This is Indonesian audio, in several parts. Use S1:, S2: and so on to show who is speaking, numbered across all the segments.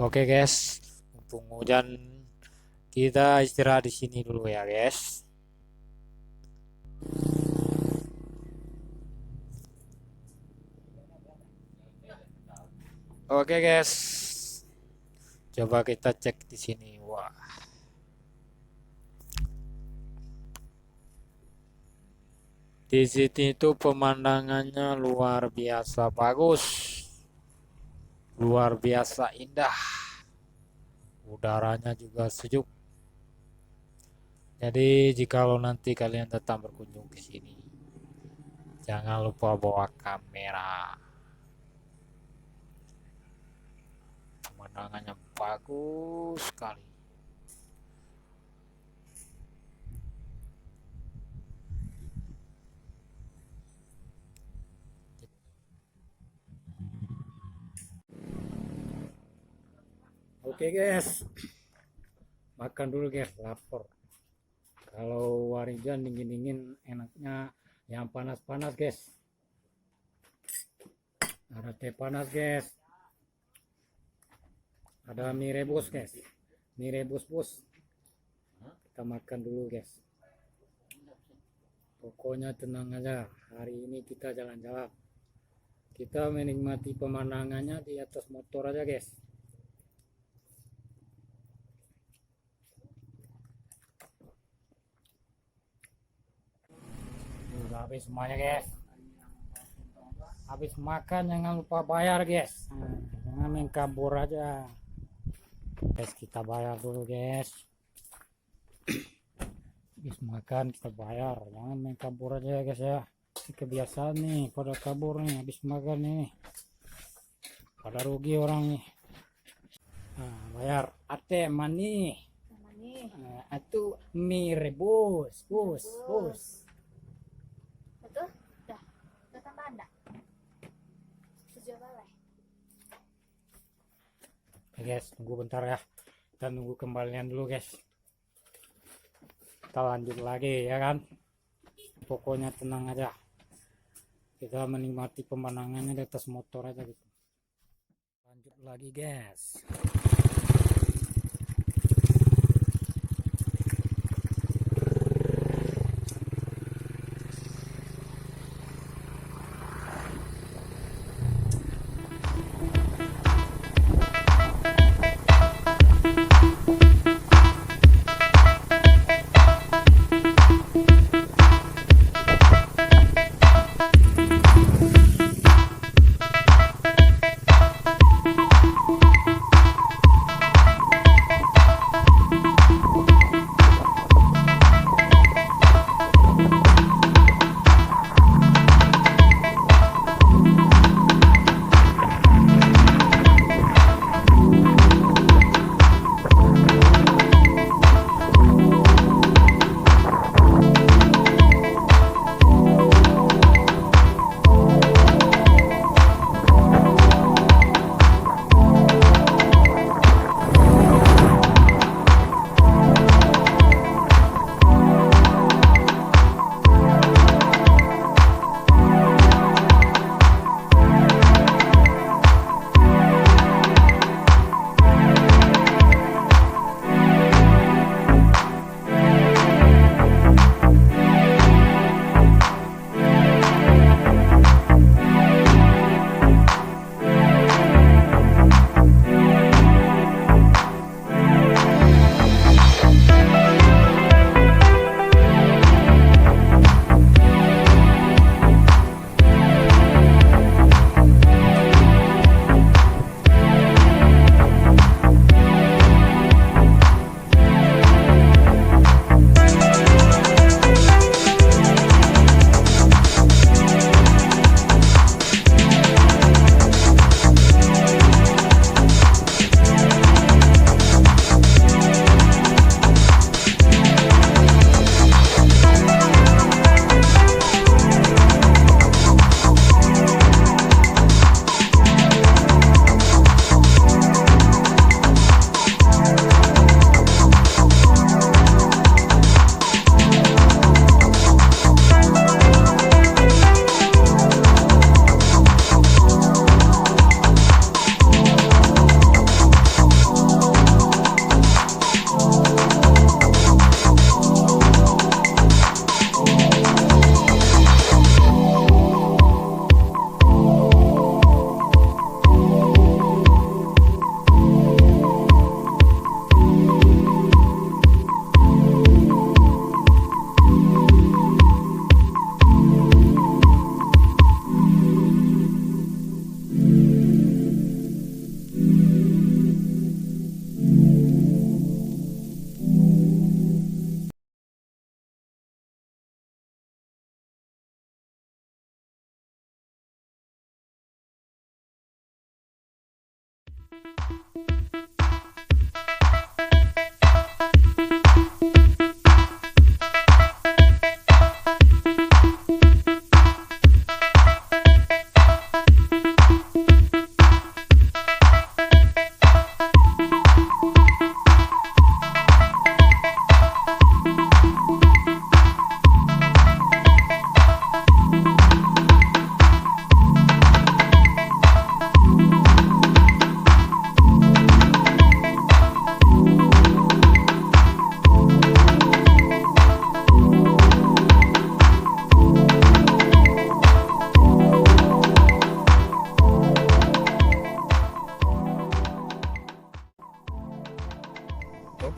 S1: Oke guys, mumpung hujan kita istirahat di sini dulu ya guys. Oke guys, coba kita cek di sini. Wah, di sini itu pemandangannya luar biasa bagus, luar biasa indah. Udaranya juga sejuk. Jadi jikalau nanti kalian datang berkunjung ke sini, jangan lupa bawa kamera. Pemandangannya bagus sekali. Oke guys, makan dulu guys, lapar. Kalau hujan dingin-dingin enaknya yang panas-panas guys. Ada teh panas guys. Ada mie rebus guys. Mie rebus bos. Kita makan dulu guys. Pokoknya tenang aja. Hari ini kita jalan-jalan. Kita menikmati pemandangannya di atas motor aja guys. Udah habis semuanya guys. Habis makan jangan lupa bayar guys. Jangan main kabur aja. Guys, kita bayar dulu guys. Habis makan kita bayar, jangan main kabur aja guys ya. Ini kebiasaan nih pada kabur nih habis makan nih, pada rugi orang nih. Nah, bayar ate mani atu mie rebus bus
S2: Betul? Udah tambahan dah? Sejuta lah.
S1: Oke guys, tunggu bentar ya. Kita nunggu kembalian dulu guys. Kita lanjut lagi ya kan. Pokoknya tenang aja. Kita menikmati pemandangannya di atas motor aja gitu. Lanjut lagi guys.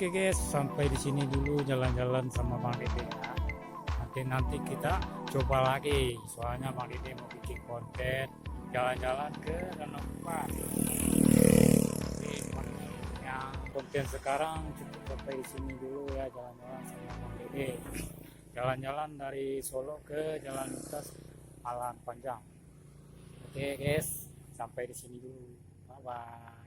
S1: Oke guys, sampai di sini dulu jalan-jalan sama Bang Dede ya. Nanti kita coba lagi, soalnya Bang Dede mau bikin konten jalan-jalan ke Danau Toba. Jadi yang konten sekarang cukup sampai di sini dulu ya, jalan-jalan sama Bang Dede. Jalan-jalan dari Solok ke jalan lintas Alahan Panjang. Oke guys, sampai di sini dulu. Bye bye.